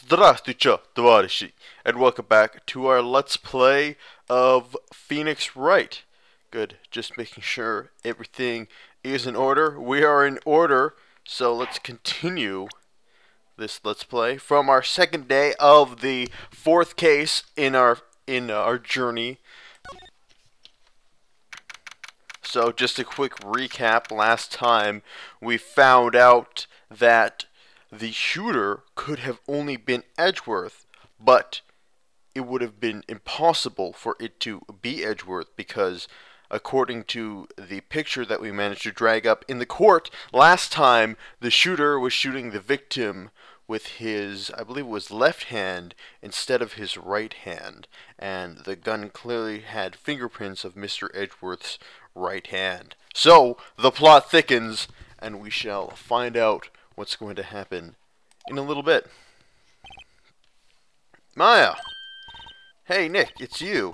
Здравствуйте, товарищи, and welcome back to our Let's Play of Phoenix Wright. Good, just making sure everything is in order. We are in order, so let's continue this Let's Play from our second day of the fourth case in our journey. So just a quick recap. Last time we found out that the shooter could have only been Edgeworth, but it would have been impossible for it to be Edgeworth because according to the picture that we managed to drag up in the court, last time the shooter was shooting the victim with his, I believe it was left hand instead of his right hand, and the gun clearly had fingerprints of Mr. Edgeworth's right hand. So the plot thickens, and we shall find out what's going to happen in a little bit. Maya! Hey Nick, it's you.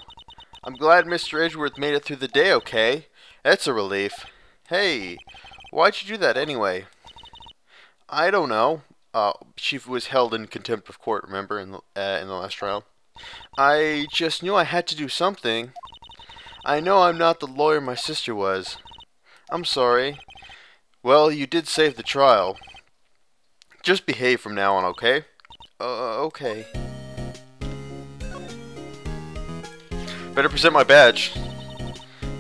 I'm glad Mr. Edgeworth made it through the day okay. That's a relief. Hey, why'd you do that anyway? I don't know. She was held in contempt of court, remember, in the last trial. I just knew I had to do something. I know I'm not the lawyer my sister was. I'm sorry. Well, you did save the trial. Just behave from now on, okay? Okay. Better present my badge.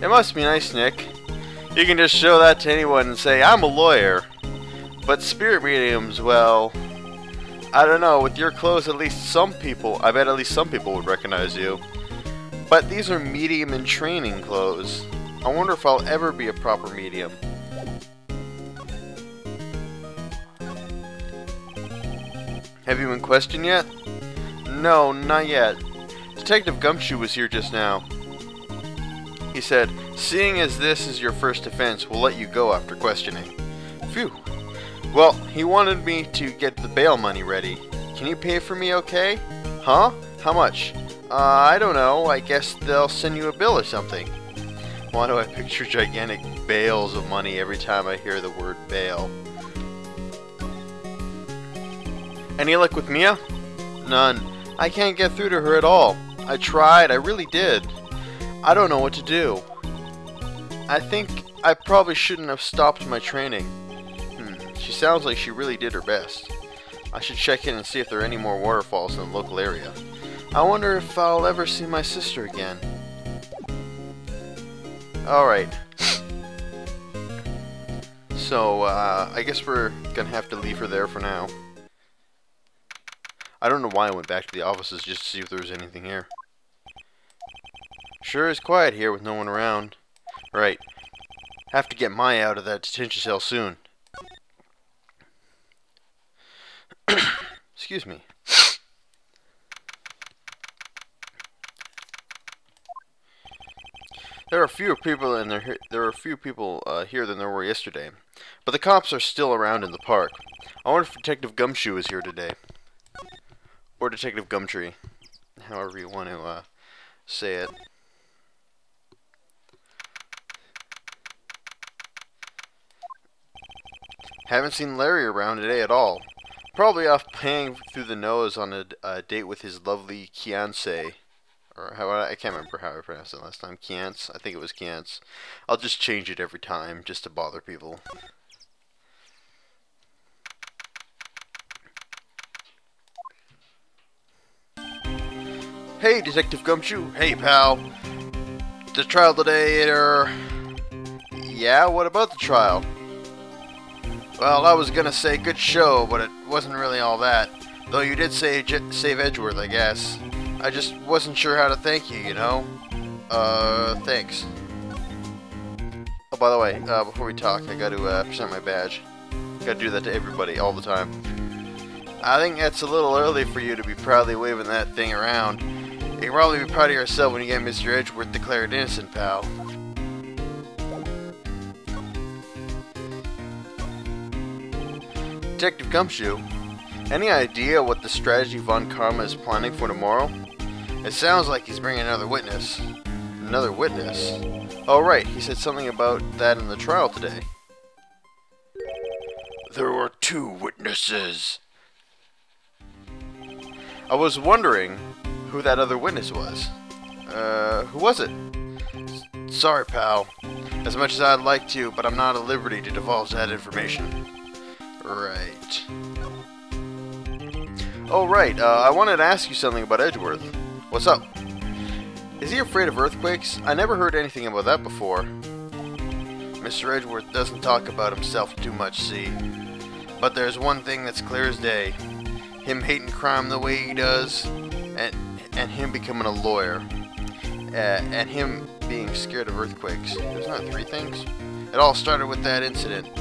It must be nice, Nick. You can just show that to anyone and say, I'm a lawyer. But spirit mediums, well, I don't know, with your clothes I bet at least some people would recognize you. But these are medium in training clothes. I wonder if I'll ever be a proper medium. Have you been questioned yet? No, not yet. Detective Gumshoe was here just now. He said, seeing as this is your first offense, we'll let you go after questioning. Phew. Well, he wanted me to get the bail money ready. Can you pay for me okay? Huh? How much? I don't know. I guess they'll send you a bill or something. Why do I picture gigantic bales of money every time I hear the word bail? Any luck with Mia? None. I can't get through to her at all. I tried, I really did. I don't know what to do. I think I probably shouldn't have stopped my training. She sounds like she really did her best. I should check in and see if there are any more waterfalls in the local area. I wonder if I'll ever see my sister again. Alright. So, I guess we're gonna have to leave her there for now. I don't know why I went back to the offices just to see if there was anything here. Sure is quiet here with no one around. Right. Have to get Maya out of that detention cell soon. Excuse me. There are fewer people here than there were yesterday, but the cops are still around in the park. I wonder if Detective Gumshoe is here today. Or Detective Gumtree, however you want to say it. Haven't seen Larry around today at all. Probably off paying through the nose on a date with his lovely fiancée. Or I can't remember how I pronounced it last time. Kiance? I think it was Kiance. I'll just change it every time just to bother people. Hey, Detective Gumshoe. Hey, pal. The trial today, Yeah, what about the trial? Well, I was gonna say good show, but it wasn't really all that. Though you did save Edgeworth, I guess. I just wasn't sure how to thank you, you know? Thanks. Oh, by the way, before we talk, I gotta present my badge. Gotta do that to everybody, all the time. I think that's a little early for you to be proudly waving that thing around. You can probably be proud of yourself when you get Mr. Edgeworth declared innocent, pal. Detective Gumshoe, any idea what the strategy Von Karma is planning for tomorrow? It sounds like he's bringing another witness. Another witness? Oh right, he said something about that in the trial today. There were 2 witnesses. I was wondering who that other witness was. Who was it? Sorry, pal. As much as I'd like to, but I'm not at liberty to divulge that information. Right. Oh, right. I wanted to ask you something about Edgeworth. What's up? Is he afraid of earthquakes? I never heard anything about that before. Mr. Edgeworth doesn't talk about himself too much, see? But there's one thing that's clear as day. Him hating crime the way he does, and him becoming a lawyer. And him being scared of earthquakes. There's not three things? It all started with that incident.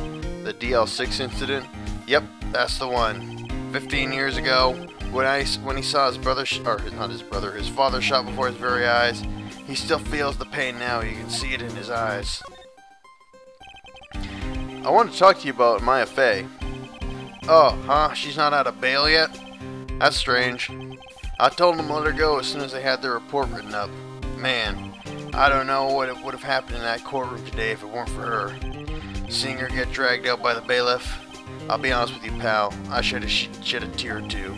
The DL6 incident? Yep, that's the one. 15 years ago, when he saw his brother, his father shot before his very eyes, he still feels the pain now. You can see it in his eyes. I want to talk to you about Maya Fey. Oh, huh? She's not out of bail yet? That's strange. I told them to let her go as soon as they had their report written up. Man, I don't know what would have happened in that courtroom today if it weren't for her. Seeing her get dragged out by the bailiff, I'll be honest with you, pal, I shed a tear or two.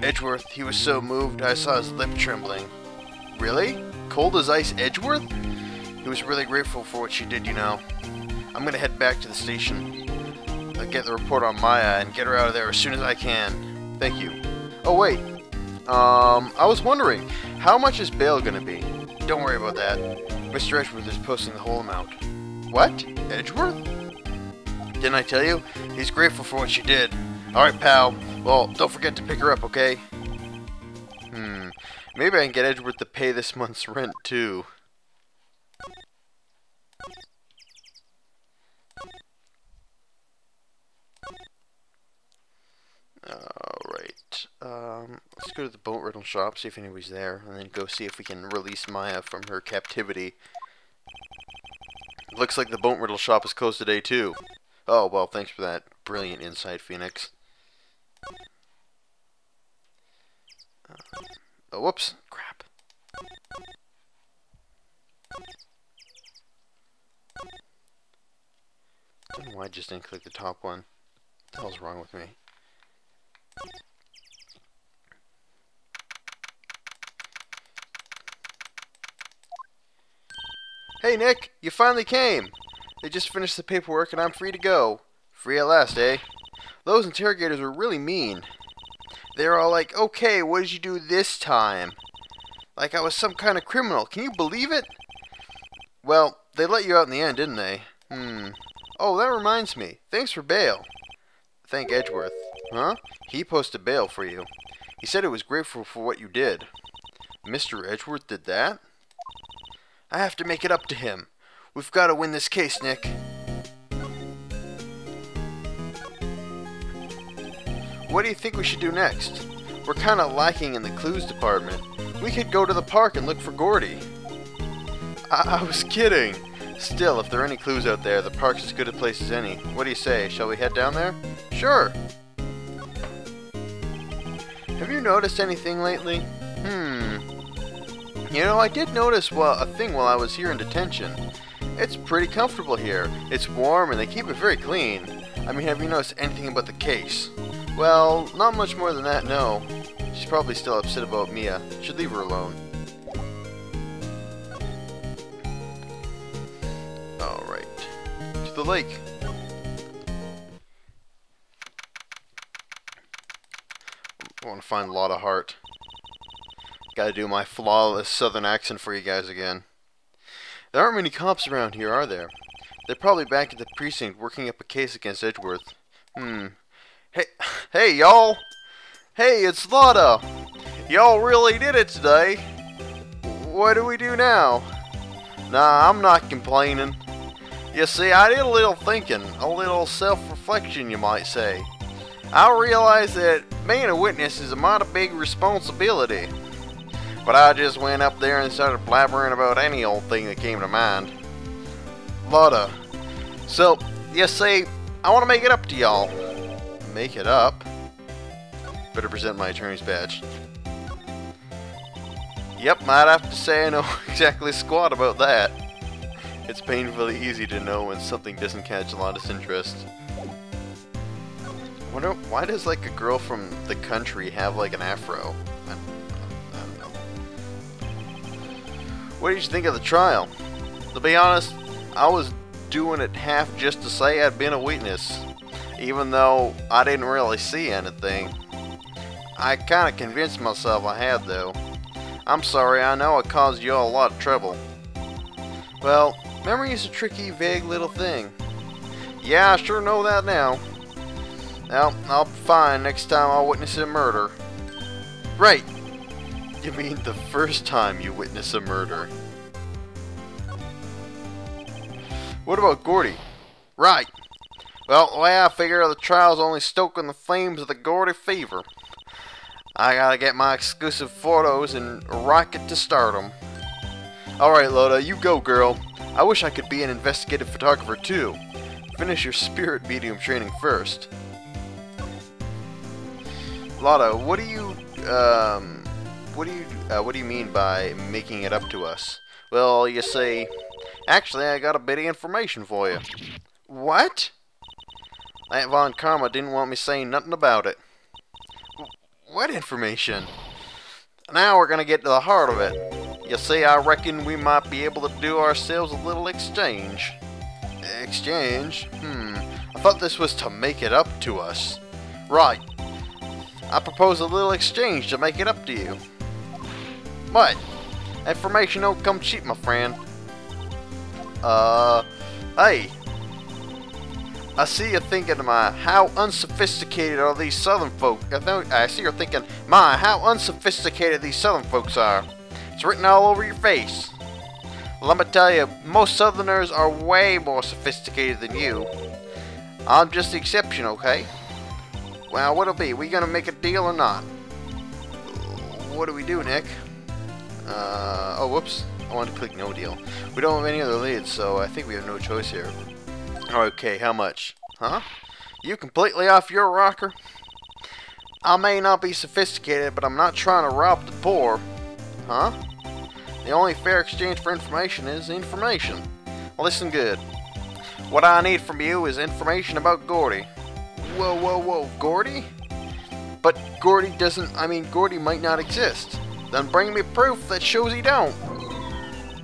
Edgeworth, he was so moved I saw his lip trembling. Really? Cold as ice Edgeworth? He was really grateful for what she did, you know. I'm gonna head back to the station. I'll get the report on Maya and get her out of there as soon as I can. Thank you. Oh wait, I was wondering, how much is bail gonna be? Don't worry about that. Mr. Edgeworth is posting the whole amount. What? Edgeworth? Didn't I tell you? He's grateful for what she did. Alright, pal. Well, don't forget to pick her up, okay? Maybe I can get Edgeworth to pay this month's rent, too. Alright. Let's go to the boat rental shop, see if anybody's there, and then go see if we can release Maya from her captivity. Looks like the boat rental shop is closed today, too. Oh, well, thanks for that brilliant insight, Phoenix. Oh, whoops. Crap. I don't know why I just didn't click the top one. What the hell's wrong with me? Hey, Nick! You finally came! They just finished the paperwork and I'm free to go. Free at last, eh? Those interrogators were really mean. They were all like, okay, what did you do this time? Like I was some kind of criminal. Can you believe it? Well, they let you out in the end, didn't they? Oh, that reminds me. Thanks for bail. Thank Edgeworth. Huh? He posted bail for you. He said he was grateful for what you did. Mr. Edgeworth did that? I have to make it up to him. We've got to win this case, Nick. What do you think we should do next? We're kind of lacking in the clues department. We could go to the park and look for Gordy. I was kidding. Still, if there are any clues out there, the park's as good a place as any. What do you say? Shall we head down there? Sure. Have you noticed anything lately? You know, I did notice a thing while I was here in detention. It's pretty comfortable here. It's warm and they keep it very clean. I mean, have you noticed anything about the case? Well, not much more than that, no. She's probably still upset about Mia. Should leave her alone. Alright. To the lake. I want to find Lotta Hart. Gotta do my flawless southern accent for you guys again. There aren't many cops around here, are there? They're probably back at the precinct working up a case against Edgeworth. Hey, y'all! Hey, it's Lotta! Y'all really did it today! What do we do now? Nah, I'm not complaining. You see, I did a little thinking, a little self-reflection, you might say. I realized that being a witness is a mighty big responsibility. But I just went up there and started blabbering about any old thing that came to mind. Lotta. So, you see, I want to make it up to y'all. Make it up? Better present my attorney's badge. Yep, might have to say I know exactly squat about that. It's painfully easy to know when something doesn't catch Lotta's interest. Wonder why does like a girl from the country have like an afro? I don't know. What did you think of the trial? To be honest, I was doing it half just to say I'd been a witness, even though I didn't really see anything. I kinda convinced myself I had though. I'm sorry, I know I caused you all a lot of trouble. Well, memory is a tricky, vague little thing. Yeah, I sure know that now. Well, I'll be fine next time I'll witness a murder. Right! You mean the first time you witness a murder. What about Gordy? Right! Well, the way I figure the trial's only stoking the flames of the Gordy fever. I gotta get my exclusive photos and rocket to stardom. Alright, Loda, you go, girl. I wish I could be an investigative photographer too. Finish your spirit medium training first. Loda, what do you mean by making it up to us? Well, you see, actually, I got a bit of information for you. What? That Von Karma didn't want me saying nothing about it. What information? Now we're gonna get to the heart of it. You see, I reckon we might be able to do ourselves a little exchange. Exchange? I thought this was to make it up to us. Right. I propose a little exchange to make it up to you. What? Information don't come cheap, my friend. Hey. I see you're thinking, how unsophisticated are these southern folk? I see you're thinking, how unsophisticated these southern folks are. It's written all over your face. Well, let me tell you, most southerners are way more sophisticated than you. I'm just the exception, okay? Well, what'll be? We gonna make a deal or not? What do we do, Nick? Oh, whoops. I wanted to click no deal. We don't have any other leads, so I think we have no choice here. Okay, how much? Huh? You completely off your rocker? I may not be sophisticated, but I'm not trying to rob the poor. Huh? The only fair exchange for information is information. Listen good. What I need from you is information about Gordy. Whoa, whoa, whoa, Gordy? But Gordy Gordy might not exist. Then bring me proof that shows he don't.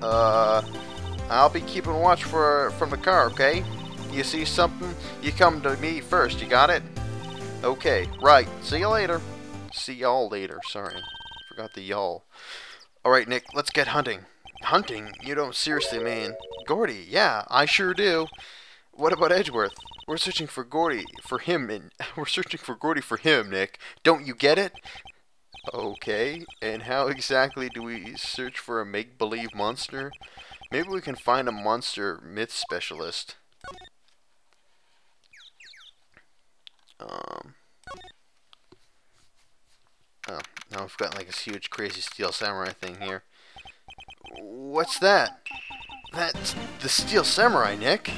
I'll be keeping watch from the car, okay? You see something, you come to me first, you got it? Okay, right, see you later. See y'all later, sorry. Forgot the y'all. Alright, Nick, let's get hunting. Hunting? You don't seriously mean... Gordy, yeah, I sure do. What about Edgeworth? We're searching for Gordy for him, Nick. Don't you get it? Okay, and how exactly do we search for a make-believe monster? Maybe we can find a monster myth specialist. Oh, now I've got like this huge crazy steel samurai thing here. What's that? That's the steel samurai, Nick.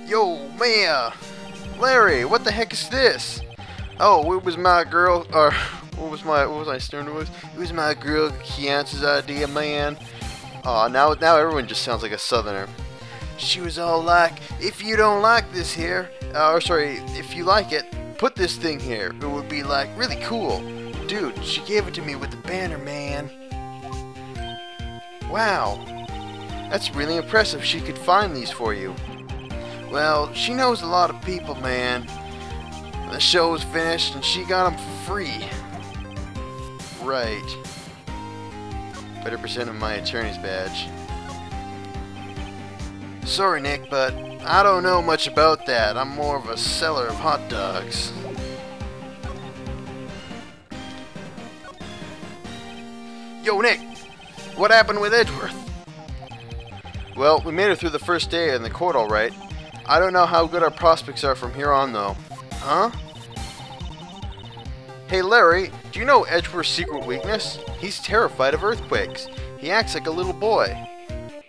Yo, Mia! Larry, what the heck is this? Oh, it was my girl, or what was my stern voice? It was my girl Kiance's idea, man. Now everyone just sounds like a southerner. She was all like, if you don't like this here, if you like it, put this thing here. It would be like really cool. Dude, she gave it to me with the banner, man. Wow. That's really impressive she could find these for you. Well, she knows a lot of people, man. The show was finished and she got them for free. Right. Better present him my attorney's badge. Sorry, Nick, but I don't know much about that. I'm more of a seller of hot dogs. Yo, Nick! What happened with Edgeworth? Well, we made it through the first day in the court all right. I don't know how good our prospects are from here on, though. Huh? Hey, Larry, do you know Edgeworth's secret weakness? He's terrified of earthquakes. He acts like a little boy.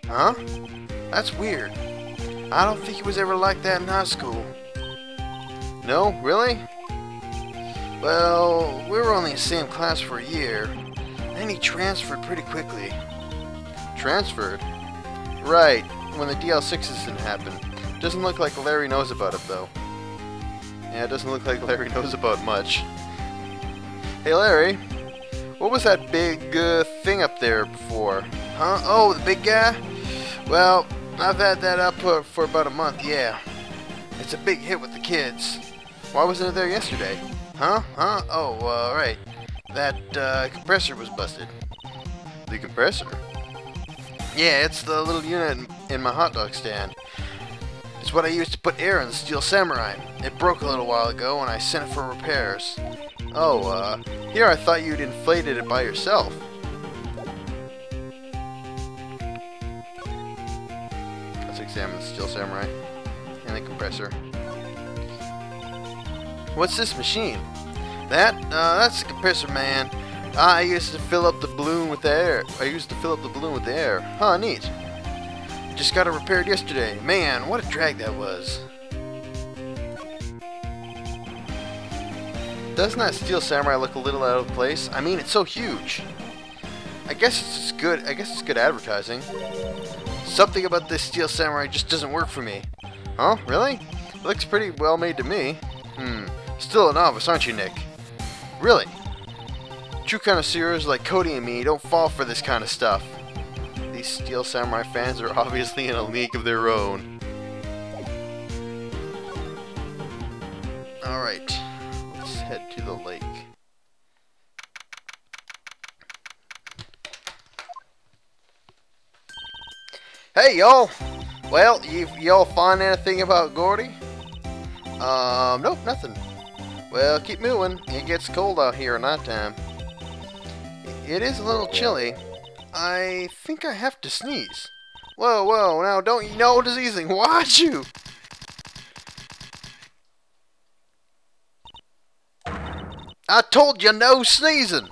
Huh? That's weird. I don't think he was ever like that in high school. No? Really? Well, we were only in the same class for a year. Then he transferred pretty quickly. Transferred? Right, when the DL6 incident happened. Doesn't look like Larry knows about it, though. Yeah, it doesn't look like Larry knows about much. Hey Larry, what was that big thing up there before? Huh? Oh, the big guy? Well, I've had that up for about a month, yeah. It's a big hit with the kids. Why wasn't it there yesterday? Huh? Huh? Oh, right. That compressor was busted. The compressor? Yeah, it's the little unit in my hot dog stand. It's what I used to put air in the Steel Samurai. It broke a little while ago and I sent it for repairs. Oh, here I thought you'd inflated it by yourself. Let's examine the Steel Samurai and the compressor. What's this machine? That's the compressor, man. I used to fill up the balloon with the air. Huh, neat. Just got it repaired yesterday. Man, what a drag that was. Doesn't that Steel Samurai look a little out of place? I mean, it's so huge. I guess it's good advertising. Something about this Steel Samurai just doesn't work for me. Huh? Really? It looks pretty well made to me. Still a novice, aren't you, Nick? Really? True connoisseurs like Cody and me don't fall for this kind of stuff. These Steel Samurai fans are obviously in a league of their own. Alright, let's head to the lake. Hey y'all! Well, y'all find anything about Gordy? Nope, nothing. Well, keep moving. It gets cold out here at night time. It is a little chilly. I think I have to sneeze. Whoa, whoa, now don't you know diseasing? Watch you! I told you no sneezing!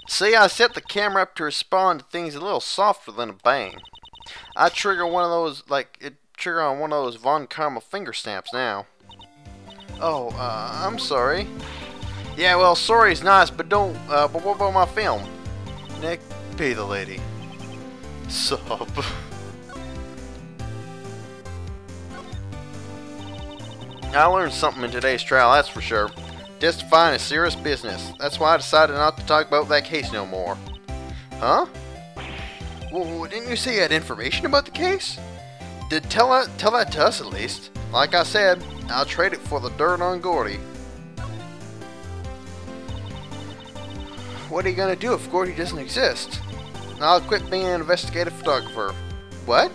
See, I set the camera up to respond to things a little softer than a bang. I trigger on one of those Von Karma finger stamps now. Oh, I'm sorry. Yeah, well, sorry's nice, but but what about my film? Nick, pay the lady. Sup? I learned something in today's trial, that's for sure. Testifying is serious business. That's why I decided not to talk about that case no more. Huh? Well, didn't you say you had information about the case? Tell that to us at least. Like I said, I'll trade it for the dirt on Gordy. What are you gonna do if Gordy doesn't exist? I'll quit being an investigative photographer. What?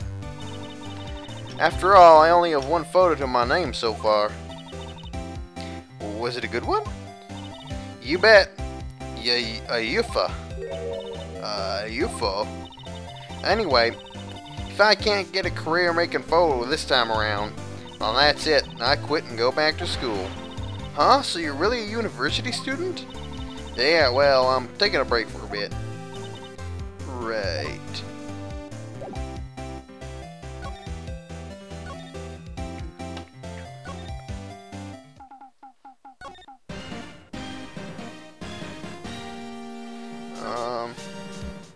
After all, I only have one photo to my name so far. Was it a good one? You bet. A UFO. UFO? Anyway, if I can't get a career making photos this time around, well, that's it. I quit and go back to school. Huh? So you're really a university student? Yeah, well, I'm taking a break for a bit. Right.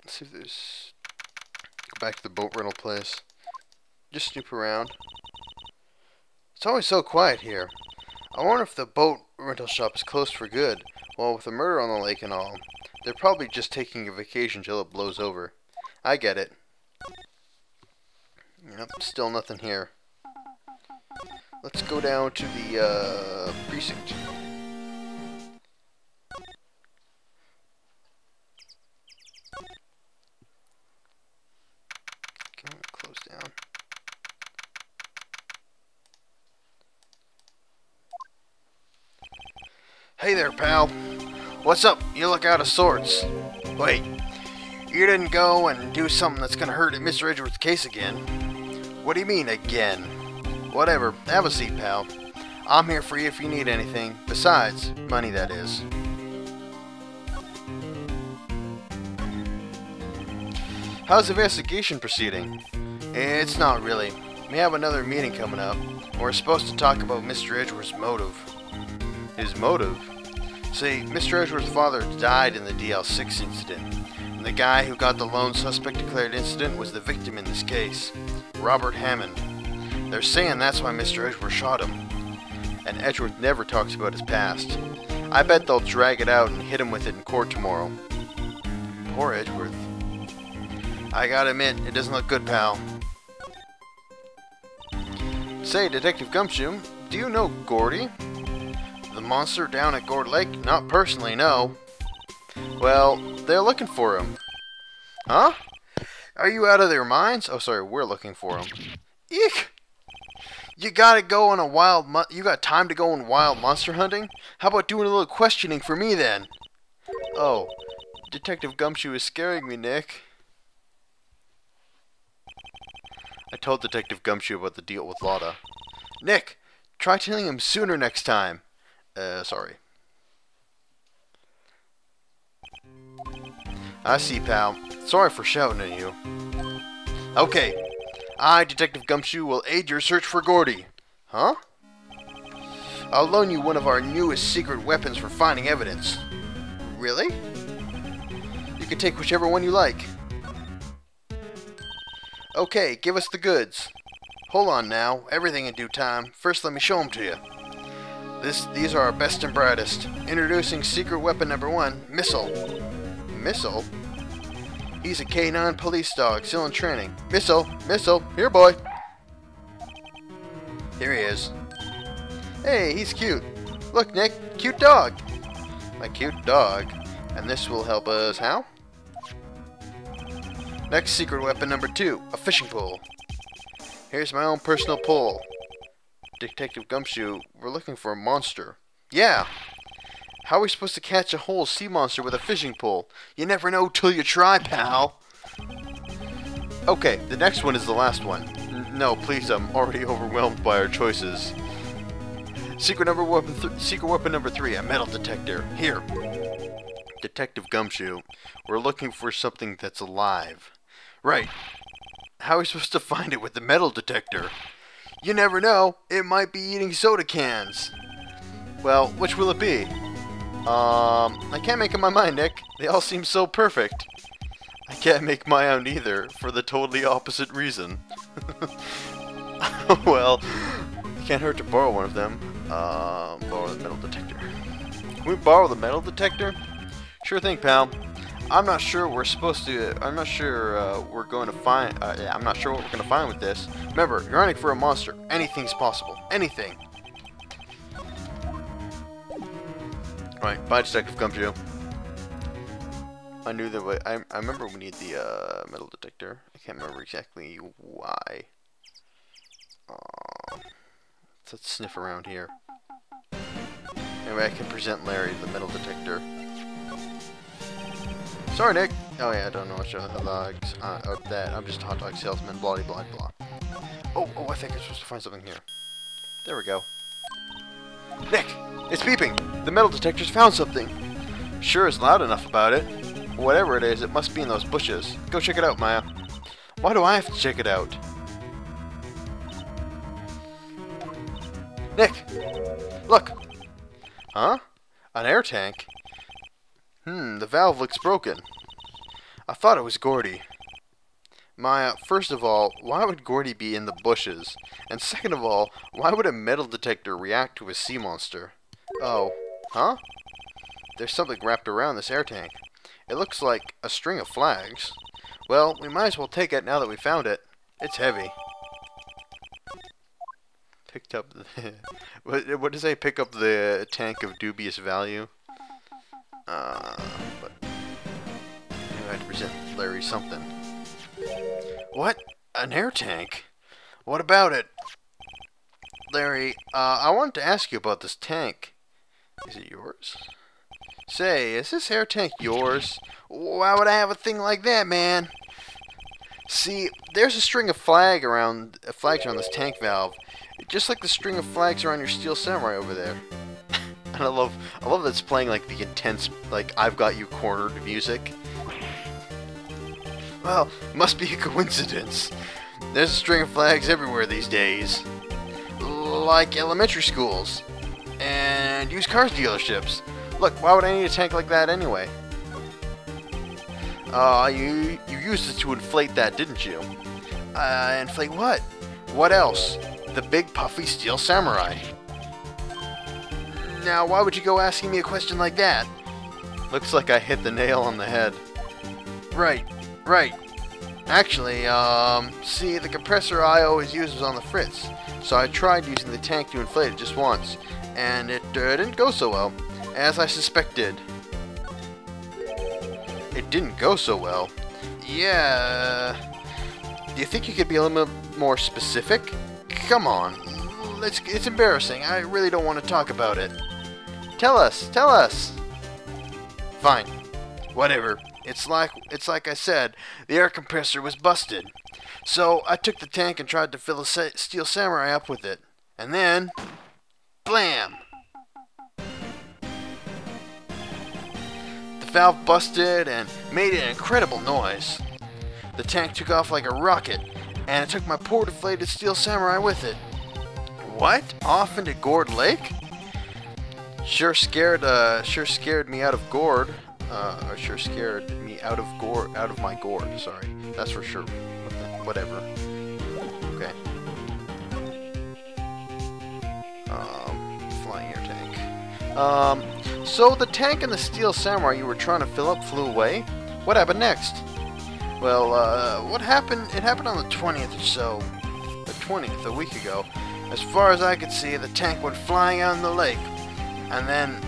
Let's see if there's... Go back to the boat rental place. Just snoop around. It's always so quiet here. I wonder if the boat rental shop is closed for good. Well, with the murder on the lake and all, they're probably just taking a vacation till it blows over. I get it. Yep, still nothing here. Let's go down to the precinct. Okay, close down. Hey there, pal. What's up? You look out of sorts. Wait, you didn't go and do something that's gonna hurt Mr. Edgeworth's case again? What do you mean, again? Whatever, have a seat, pal. I'm here for you if you need anything. Besides, money, that is. How's the investigation proceeding? It's not really. We have another meeting coming up. We're supposed to talk about Mr. Edgeworth's motive. His motive? See, Mr. Edgeworth's father died in the DL6 incident, and the guy who got the lone suspect declared incident was the victim in this case, Robert Hammond. They're saying that's why Mr. Edgeworth shot him. and Edgeworth never talks about his past. I bet they'll drag it out and hit him with it in court tomorrow. Poor Edgeworth. I gotta admit, it doesn't look good, pal. Say, Detective Gumshoe, do you know Gordy? The monster down at Gourd Lake? Not personally, no. Well, they're looking for him. Huh? Are you out of their minds? Oh, sorry, we're looking for him. Eek! You got time to go on wild monster hunting? How about doing a little questioning for me then? Oh, Detective Gumshoe is scaring me, Nick. I told Detective Gumshoe about the deal with Lotta. Nick, try telling him sooner next time. Sorry. I see, pal. Sorry for shouting at you. Okay. I, Detective Gumshoe, will aid your search for Gordy. Huh? I'll loan you one of our newest secret weapons for finding evidence. Really? You can take whichever one you like. Okay, give us the goods. Hold on now. Everything in due time. First, let me show them to you. These are our best and brightest. Introducing secret weapon number 1, Missile. Missile? He's a K9 police dog, still in training. Missile! Missile! Here, boy! Here he is. Hey, he's cute. Look, Nick, cute dog. My cute dog. And this will help us how? Next secret weapon number 2, a fishing pole. Here's my own personal pole. Detective Gumshoe, we're looking for a monster. Yeah! How are we supposed to catch a whole sea monster with a fishing pole? You never know till you try, pal! Okay, the next one is the last one. No, please, I'm already overwhelmed by our choices. Secret weapon number 3, a metal detector. Here. Detective Gumshoe, we're looking for something that's alive. Right. How are we supposed to find it with the metal detector? You never know, it might be eating soda cans. Well, which will it be? I can't make up my mind, Nick. They all seem so perfect. I can't make my own either, for the totally opposite reason. Well, it can't hurt to borrow one of them. Borrow the metal detector. Can we borrow the metal detector? Sure thing, pal. I'm not sure we're supposed to. I'm not sure we're going to find. Yeah, I'm not sure what we're going to find with this. Remember, you're hunting for a monster. Anything's possible. Anything. Right. Bye, Detective Gumshoe. I knew that. I remember we need the metal detector. I can't remember exactly why. Let's sniff around here. Anyway, I can present Larry the metal detector. Sorry, Nick. Oh yeah, I don't know what show the logs of that. I'm just a hot dog salesman. Blah blah blah. Oh, I think I'm supposed to find something here. There we go. Nick, it's beeping. The metal detector's found something. Sure is loud enough about it. Whatever it is, it must be in those bushes. Go check it out, Maya. Why do I have to check it out? Nick, look. Huh? An air tank? The valve looks broken. I thought it was Gordy. Maya, first of all, why would Gordy be in the bushes? And second of all, why would a metal detector react to a sea monster? Oh, huh? There's something wrapped around this air tank. It looks like a string of flags. Well, we might as well take it now that we found it. It's heavy. Picked up the... what does it say? Pick up the tank of dubious value? But maybe I had to present Larry something. What? An air tank? What about it? Larry, I wanted to ask you about this tank. Is it yours? Say, is this air tank yours? Why would I have a thing like that, man? See, there's a string of flags around this tank valve, just like the string of flags around your Steel Samurai over there. And I love that it's playing like the intense, like I've got you cornered music. Well, must be a coincidence. There's a string of flags everywhere these days, like elementary schools and used cars dealerships. Look, why would I need a tank like that anyway? You used it to inflate that, didn't you? Inflate what? What else? The big puffy Steel Samurai. Now, why would you go asking me a question like that? Looks like I hit the nail on the head. Right. Actually, see, the compressor I always use was on the fritz, so I tried using the tank to inflate it just once, and it didn't go so well, as I suspected. It didn't go so well? Yeah. Do you think you could be a little bit more specific? Come on. It's embarrassing. I really don't want to talk about it. Tell us! Fine. Whatever. It's like I said, the air compressor was busted. So I took the tank and tried to fill a steel samurai up with it. And then, blam! The valve busted and made an incredible noise. The tank took off like a rocket, and it took my poor deflated steel samurai with it. What? Off into Gourd Lake? Sure scared me out of gourd. Sure scared me out of my gourd, sorry. That's for sure. Whatever. Okay. Flying air tank. So the tank and the steel samurai you were trying to fill up flew away? What happened next? Well, what happened? It happened on the 20th or so. The 20th, a week ago. As far as I could see, the tank went flying out in the lake. And then,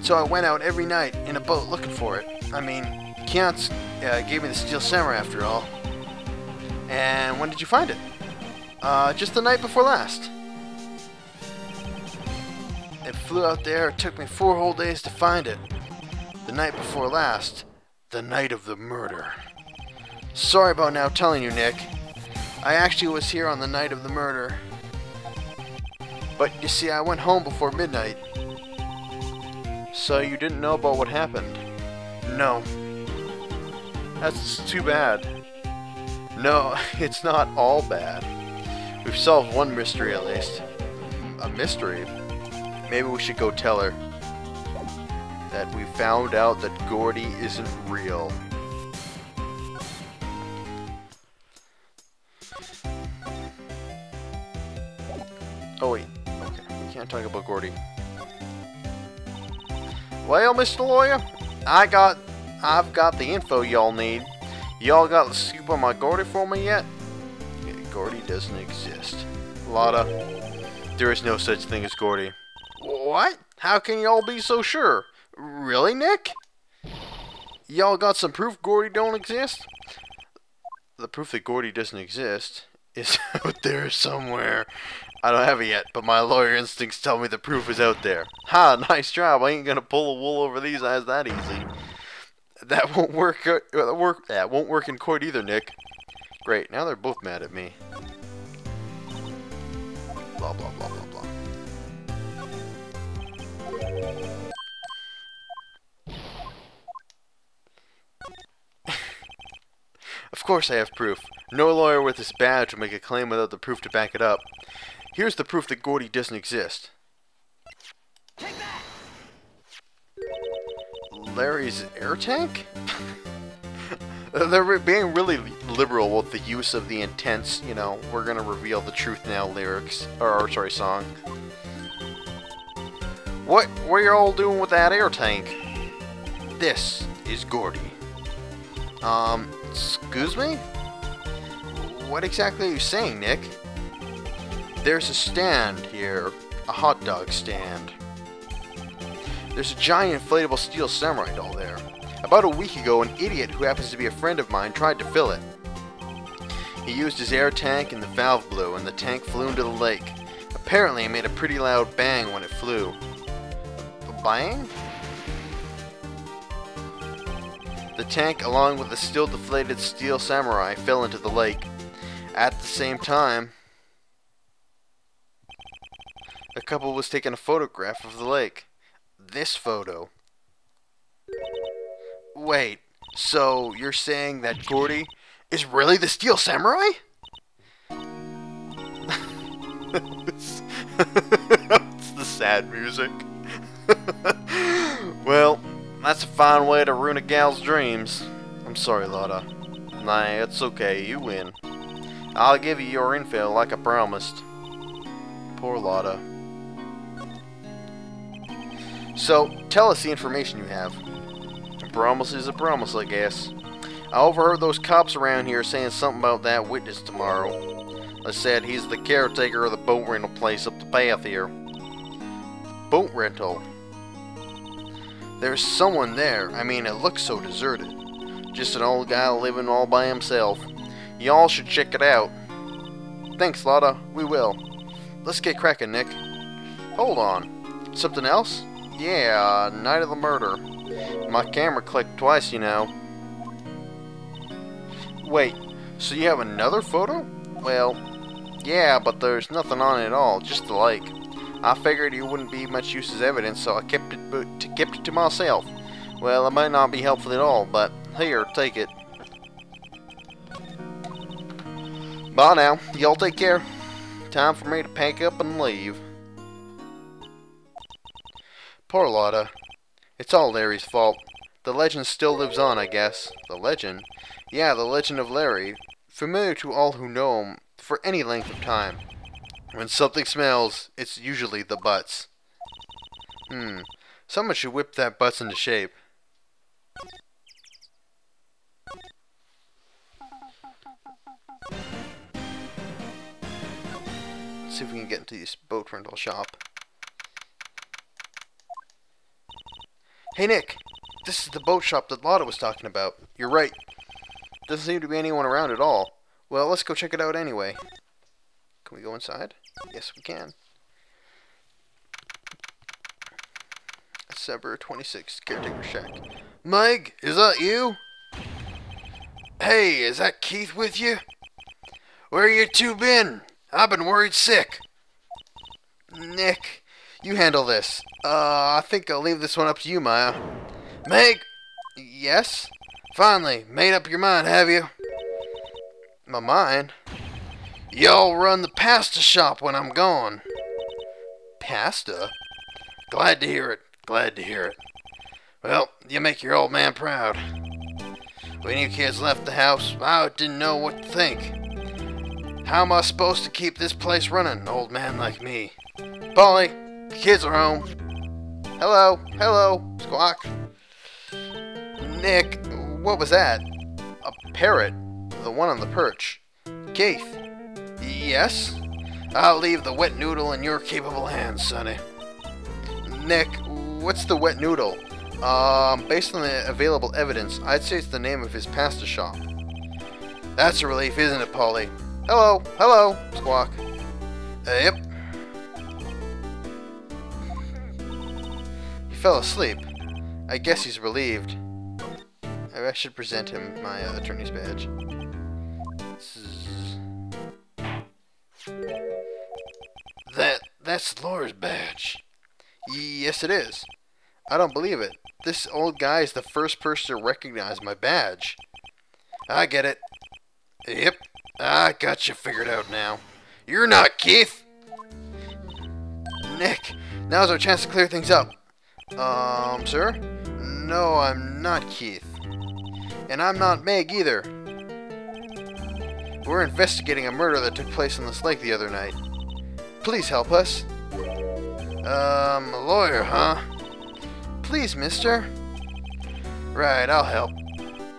so I went out every night in a boat looking for it. I mean, Kiantz gave me the steel samurai after all. And when did you find it? Just the night before last. It flew out there. It took me 4 whole days to find it. The night before last. The night of the murder. Sorry about now telling you, Nick. I actually was here on the night of the murder. But you see, I went home before midnight. So you didn't know about what happened? No. That's too bad. No, it's not all bad. We've solved one mystery at least. A mystery? Maybe we should go tell her that we found out that Gordy isn't real. Oh wait, okay, we can't talk about Gordy. Well, Mr. Lawyer, I've got the info y'all need. Y'all got the scoop on my Gordy for me yet? Yeah, Gordy doesn't exist. Lotta, there is no such thing as Gordy. What? How can y'all be so sure? Really, Nick? Y'all got some proof Gordy don't exist? The proof that Gordy doesn't exist is out there somewhere. I don't have it yet, but my lawyer instincts tell me the proof is out there. Ha, nice job. I ain't gonna pull the wool over these eyes that easy. That won't work. That won't work in court either, Nick. Great. Now they're both mad at me. Blah blah blah blah blah. Of course I have proof. No lawyer with this badge will make a claim without the proof to back it up. Here's the proof that Gordy doesn't exist. Take that! Larry's air tank? They're being really liberal with the use of the intense, you know, we're gonna reveal the truth now lyrics. Or sorry, song. What are you all doing with that air tank? This is Gordy. Excuse me? What exactly are you saying, Nick? There's a stand here, a hot dog stand. There's a giant inflatable steel samurai doll there. About a week ago, an idiot who happens to be a friend of mine tried to fill it. He used his air tank and the valve blew, and the tank flew into the lake. Apparently, it made a pretty loud bang when it flew. A bang? The tank, along with the still deflated steel samurai, fell into the lake. At the same time, a couple was taking a photograph of the lake. This photo. Wait, so you're saying that Gordy is really the steel samurai? It's the sad music. Well, that's a fine way to ruin a gal's dreams. I'm sorry, Lotta. Nah, it's okay, you win. I'll give you your info like I promised. Poor Lotta. So, tell us the information you have. A promise is a promise, I guess. I overheard those cops around here saying something about that witness tomorrow. They said he's the caretaker of the boat rental place up the path here. Boat rental? There's someone there. I mean, it looks so deserted. Just an old guy living all by himself. Y'all should check it out. Thanks, Lotta. We will. Let's get cracking, Nick. Hold on. Something else? Yeah, night of the murder. My camera clicked twice, you know. Wait, so you have another photo? Well, yeah, but there's nothing on it at all, just the lake. I figured it wouldn't be much use as evidence, so I kept it to myself. Well, it might not be helpful at all, but here, take it. Bye now. Y'all take care. Time for me to pack up and leave. Poor Lotta. It's all Larry's fault. The legend still lives on, I guess. The legend? Yeah, the legend of Larry. Familiar to all who know him for any length of time. When something smells, it's usually the butts. Someone should whip that butts into shape. Let's see if we can get into this boat rental shop. Hey Nick, this is the boat shop that Lotta was talking about. You're right. Doesn't seem to be anyone around at all. Well, let's go check it out anyway. Can we go inside? Yes, we can. December 26th, caretaker shack. Meg, is that you? Hey, is that Keith with you? Where you two been? I've been worried sick. Nick, you handle this. I think I'll leave this one up to you, Maya. Meg? Yes? Finally, made up your mind, have you? My mind? Y'all run the pasta shop when I'm gone. Pasta? Glad to hear it. Glad to hear it. Well, you make your old man proud. When you kids left the house, I didn't know what to think. How am I supposed to keep this place running, an old man like me? Polly, the kids are home. Hello, hello, Squawk. Nick, what was that? A parrot, the one on the perch. Keith. Yes? I'll leave the wet noodle in your capable hands, Sonny. Nick, what's the wet noodle? Based on the available evidence, I'd say it's the name of his pasta shop. That's a relief, isn't it, Polly? Hello, hello, Squawk. Yep. He fell asleep. I guess he's relieved. I should present him my attorney's badge. That's Laura's badge. Yes, it is. I don't believe it. This old guy is the first person to recognize my badge. I get it. Yep, I got you figured out now. You're not Keith. Nick, now's our chance to clear things up. Sir? No, I'm not Keith. And I'm not Meg either. We're investigating a murder that took place on this lake the other night. Please help us. A lawyer, huh? Please, mister. Right, I'll help.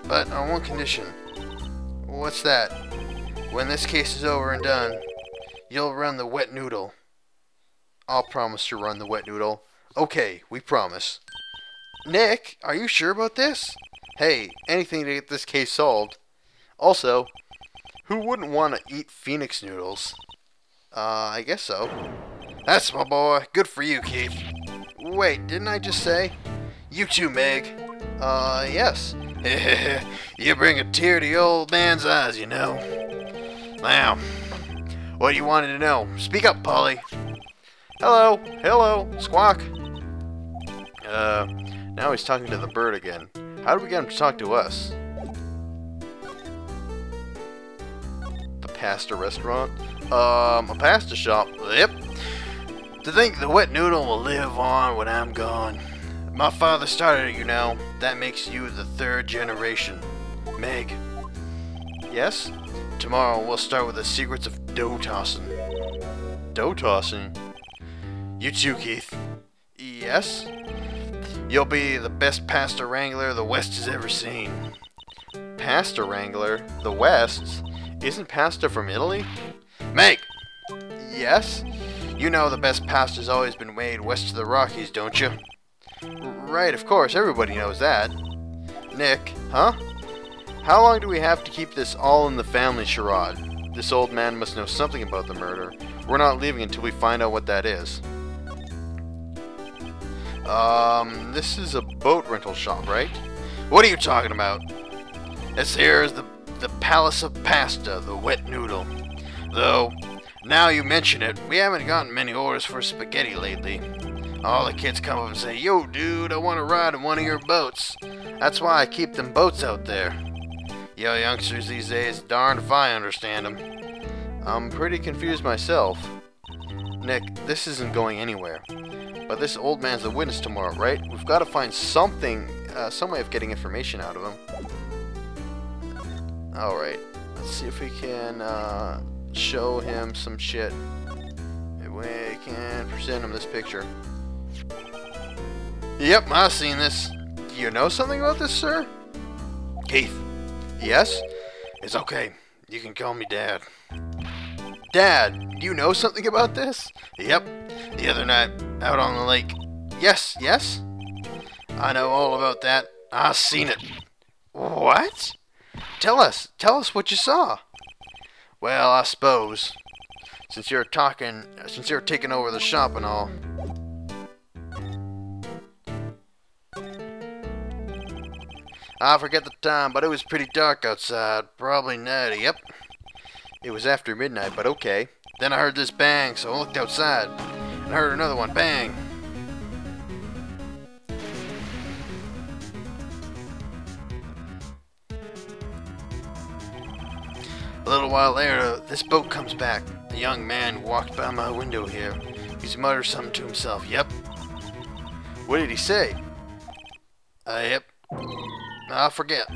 But on one condition. What's that? When this case is over and done, you'll run the wet noodle. I'll promise to run the wet noodle. Okay, we promise. Nick, are you sure about this? Hey, anything to get this case solved. Also, who wouldn't want to eat Phoenix noodles? I guess so. That's my boy. Good for you, Keith. Wait, didn't I just say? You too, Meg. Yes. You bring a tear to the old man's eyes, you know. Now, what you wanted to know? Speak up, Polly. Hello, hello, Squawk. Now he's talking to the bird again. How do we get him to talk to us? The pasta restaurant? A pasta shop? Yep. To think the wet noodle will live on when I'm gone. My father started it, you know. That makes you the third generation. Meg. Yes? Tomorrow we'll start with the secrets of dough tossing. Dough tossing? You too, Keith. Yes? You'll be the best pasta wrangler the West has ever seen. Pasta wrangler? The West? Isn't pasta from Italy? Meg! Yes? You know the best pasta's always been made west of the Rockies, don't you? Right, of course, everybody knows that. Nick, huh? How long do we have to keep this all in the family charade? This old man must know something about the murder. We're not leaving until we find out what that is. This is a boat rental shop, right? What are you talking about? This here is the Palace of Pasta, the wet noodle. Though, now you mention it, we haven't gotten many orders for spaghetti lately. All the kids come up and say, "Yo, dude, I want to ride in one of your boats." That's why I keep them boats out there. Yo, youngsters these days, darned if I understand them. I'm pretty confused myself. Nick, this isn't going anywhere. But this old man's a witness tomorrow, right? We've got to find something, some way of getting information out of him. Alright, let's see if we can show him some shit. Maybe we can present him this picture. Yep, I've seen this. Do you know something about this, sir? Keith. Yes? It's okay. You can call me Dad. Dad, do you know something about this? Yep. The other night, out on the lake. Yes, yes? I know all about that. I seen it. What? Tell us what you saw. Well, I suppose, since you're taking over the shop and all. I forget the time, but it was pretty dark outside. Probably night. Yep. It was after midnight, but okay. Then I heard this bang, so I looked outside. And I heard another one. Bang. A little while later, this boat comes back. A young man walked by my window here. He's muttered something to himself. Yep. What did he say? Yep. I'll forget.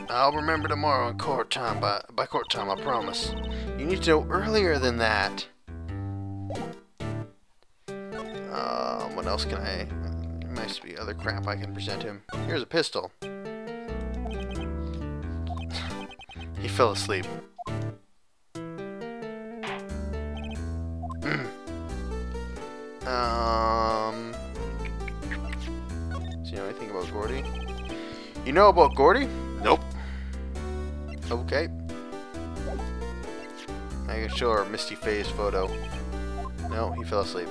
I'll remember tomorrow in court time. By court time, I promise. You need to know earlier than that. What else can I... There must be other crap I can present him. Here's a pistol. He fell asleep. Do you know anything about Gordy? You know about Gordy? Nope. Okay. I can show her a misty face photo. No, he fell asleep.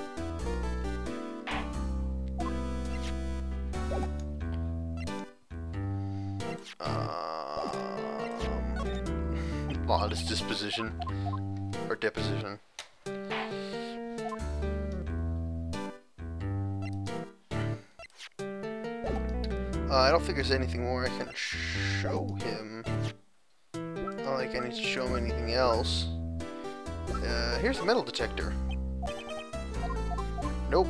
Modest disposition. Or deposition. I don't think there's anything more I can show him. Not like I need to show him anything else. Here's a metal detector. Nope.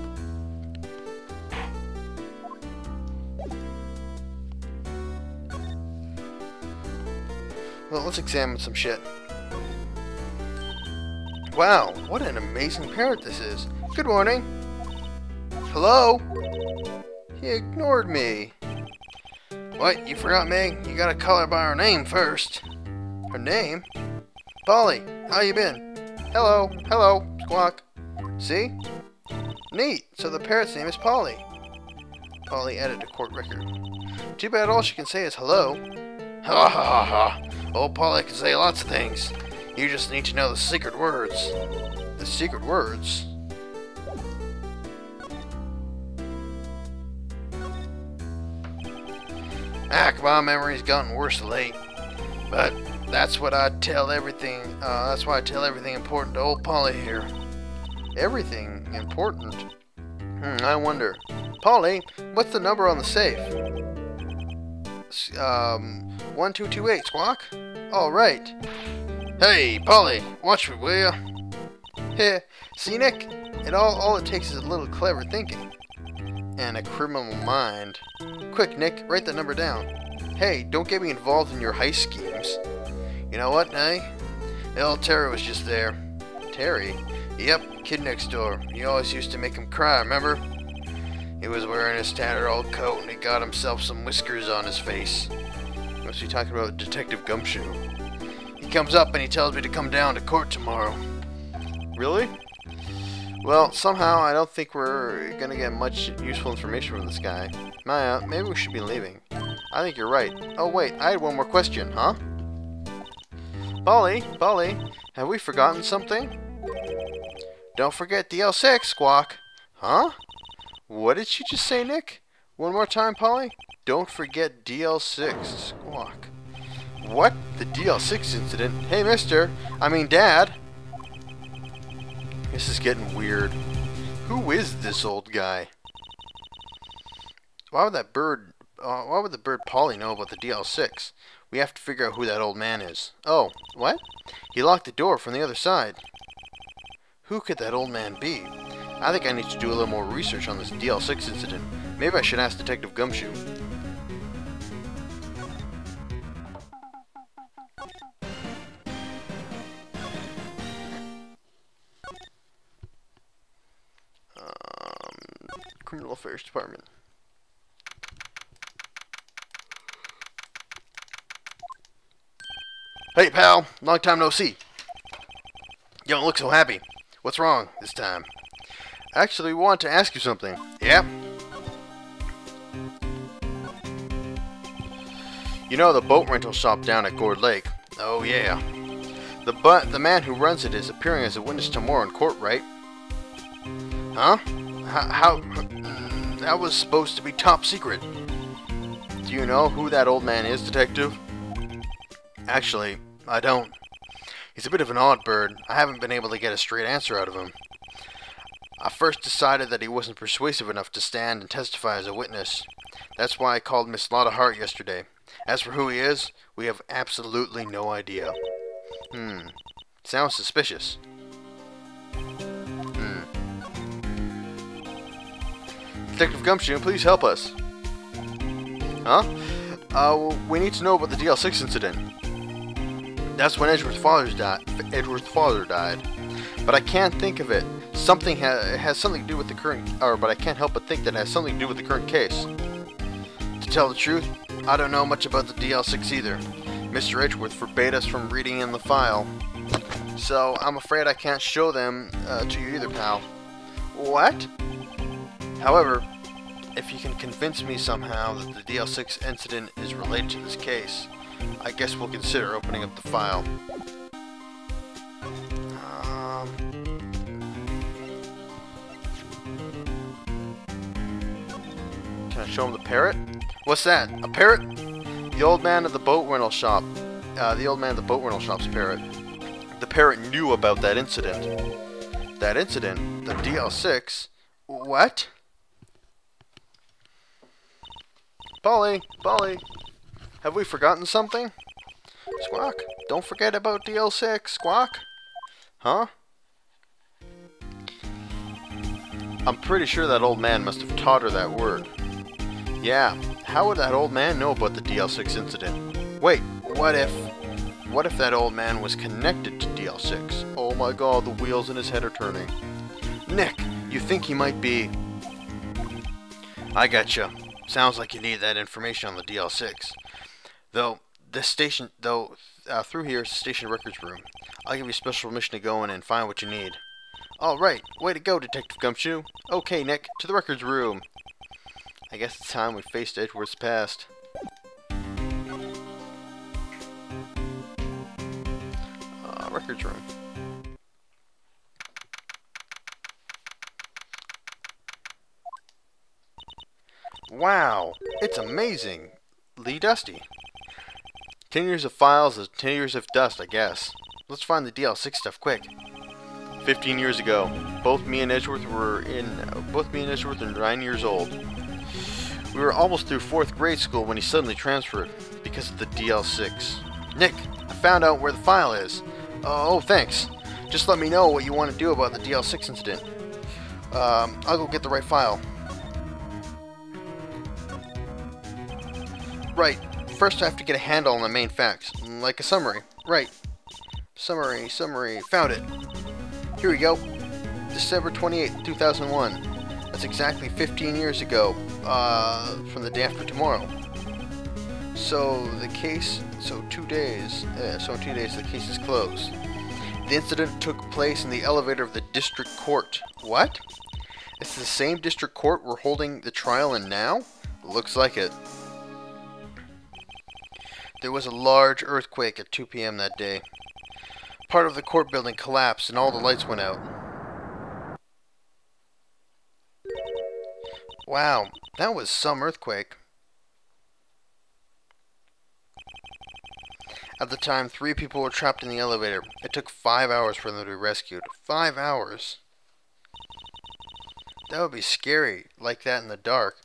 Well, let's examine some shit. Wow, what an amazing parrot this is. Good morning. Hello? He ignored me. What? You forgot me? You gotta call her by her name first. Her name? Polly, how you been? Hello, hello, squawk. See? Neat, so the parrot's name is Polly. Polly added to court record. Too bad all she can say is hello. Ha ha ha ha. Old Polly can say lots of things. You just need to know the secret words. The secret words? Come on, memory's gotten worse of late. But that's what I tell everything. That's why I tell everything important to old Polly here. Everything important? I wonder. Polly, what's the number on the safe? 1228, squawk? All right. Hey, Polly, watch me, will ya? Heh, see, Nick? All it takes is a little clever thinking. And a criminal mind. Quick, Nick, write that number down. Hey, don't get me involved in your heist schemes. You know what, eh? Terry was just there. Terry? Yep, kid next door. You always used to make him cry, remember? He was wearing his tattered old coat and he got himself some whiskers on his face. Must be talking about Detective Gumshoe. He comes up and he tells me to come down to court tomorrow. Really? Well, somehow I don't think we're gonna get much useful information from this guy. Maya, maybe we should be leaving. I think you're right. Oh wait, I had one more question, huh? Polly, have we forgotten something? Don't forget DL6, Squawk. Huh? What did she just say, Nick? One more time, Polly? Don't forget DL6, Squawk. What? The DL6 incident? Hey, Dad. This is getting weird. Who is this old guy? Why would the bird Polly know about the DL6? We have to figure out who that old man is. Oh, what? He locked the door from the other side. Who could that old man be? I think I need to do a little more research on this DL6 incident. Maybe I should ask Detective Gumshoe. Criminal Affairs Department. Hey, pal. Long time no see. You don't look so happy. What's wrong this time? Actually, we want to ask you something. Yeah? You know the boat rental shop down at Gourd Lake? Oh, yeah. The man who runs it is appearing as a witness tomorrow in court, right? Huh? How? That was supposed to be top secret. Do you know who that old man is, Detective? Actually, I don't. He's a bit of an odd bird. I haven't been able to get a straight answer out of him. I first decided that he wasn't persuasive enough to stand and testify as a witness. That's why I called Miss Lotta Hart yesterday. As for who he is, we have absolutely no idea. Sounds suspicious. Detective Gumshoe, please help us. Huh? We need to know about the DL6 incident. That's when Edgeworth's father died. But I can't think of it. Something has something to do with the current... but I can't help but think that it has something to do with the current case. To tell the truth, I don't know much about the DL6 either. Mr. Edgeworth forbade us from reading in the file. So, I'm afraid I can't show them to you either, pal. What? However, if you can convince me somehow that the DL6 incident is related to this case, I guess we'll consider opening up the file. Can I show him the parrot? What's that? A parrot? The old man at the boat rental shop. The old man at the boat rental shop's parrot. The parrot knew about that incident. That incident? The DL6? What? Polly, have we forgotten something? Squawk, don't forget about DL6, Squawk. Huh? I'm pretty sure that old man must have taught her that word. Yeah, how would that old man know about the DL6 incident? Wait, what if that old man was connected to DL6? Oh my god, the wheels in his head are turning. Nick, you think he might be... I gotcha. Sounds like you need that information on the DL6. Through here is the station records room. I'll give you special permission to go in and find what you need. Alright, way to go, Detective Gumshoe. Okay, Nick, to the records room. I guess it's time we faced Edgeworth's past. Records room. Wow, it's amazing. Lee Dusty. 10 years of files is 10 years of dust, I guess. Let's find the DL6 stuff quick. 15 years ago, both me and Edgeworth were 9 years old. We were almost through 4th grade school when he suddenly transferred because of the DL6. Nick, I found out where the file is. Oh, thanks. Just let me know what you want to do about the DL6 incident. I'll go get the right file. Right. First I have to get a handle on the main facts, like a summary. Right. Summary. Found it. Here we go. December 28th, 2001. That's exactly 15 years ago, from the day after tomorrow. So the case, so in 2 days the case is closed. The incident took place in the elevator of the district court. What? It's the same district court we're holding the trial in now? Looks like it. There was a large earthquake at 2 p.m. that day. Part of the court building collapsed and all the lights went out. Wow, that was some earthquake. At the time, 3 people were trapped in the elevator. It took 5 hours for them to be rescued. 5 hours? That would be scary, like that in the dark.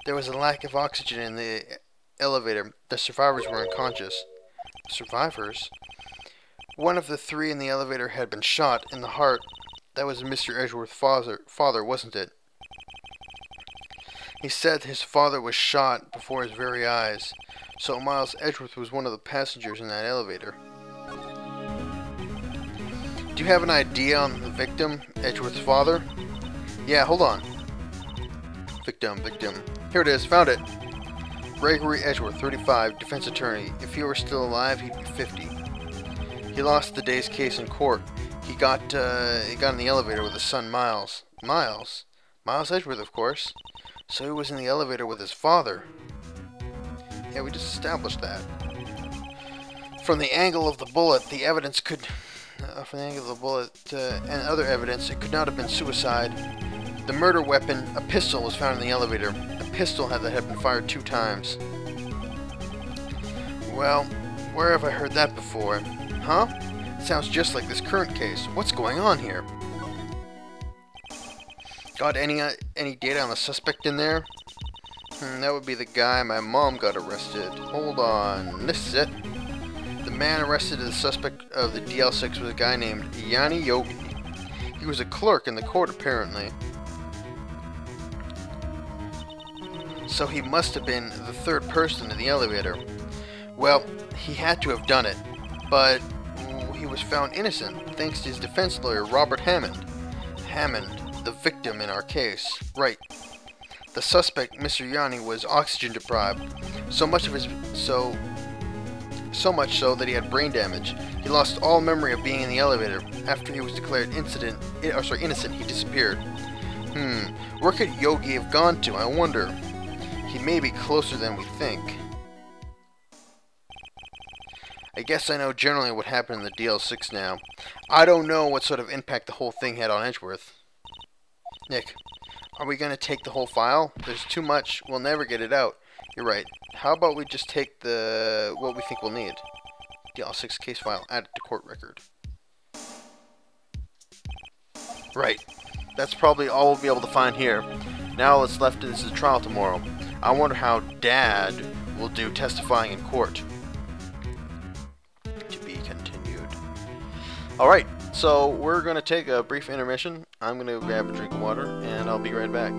There was a lack of oxygen in the elevator. The survivors were unconscious. Survivors? One of the 3 in the elevator had been shot in the heart. That was Mr. Edgeworth's father, wasn't it? He said his father was shot before his very eyes. So Miles Edgeworth was one of the passengers in that elevator. Do you have an idea on the victim, Edgeworth's father? Yeah, hold on. Victim. Here it is, found it. Gregory Edgeworth, 35, defense attorney. If he were still alive, he'd be 50. He lost the day's case in court. He got in the elevator with his son Miles. Miles Edgeworth, of course. So he was in the elevator with his father. Yeah, we just established that. From the angle of the bullet, the evidence could... and other evidence, it could not have been suicide. The murder weapon, a pistol, was found in the elevator. A pistol that had been fired 2 times. Well, where have I heard that before? Huh? Sounds just like this current case. What's going on here? Got any data on the suspect in there? That would be the guy my mom got arrested. Hold on, this is it. The man arrested as the suspect of the DL6 was a guy named Yanni Yogi. He was a clerk in the court, apparently. So he must have been the 3rd person in the elevator. Well, he had to have done it, but he was found innocent thanks to his defense lawyer, Robert Hammond. Hammond, the victim in our case. Right. The suspect, Mr. Yanni, was oxygen deprived. So much so that he had brain damage. He lost all memory of being in the elevator. After he was declared innocent, he disappeared. Where could Yogi have gone to, I wonder? He may be closer than we think. I guess I know generally what happened in the DL6 now. I don't know what sort of impact the whole thing had on Edgeworth. Nick, are we going to take the whole file? There's too much. We'll never get it out. You're right. How about we just take what we think we'll need? DL6 case file, add it to court record. Right. That's probably all we'll be able to find here. Now all that's left is the trial tomorrow. I wonder how Dad will do testifying in court. To be continued. Alright, so we're going to take a brief intermission. I'm going to grab a drink of water, and I'll be right back.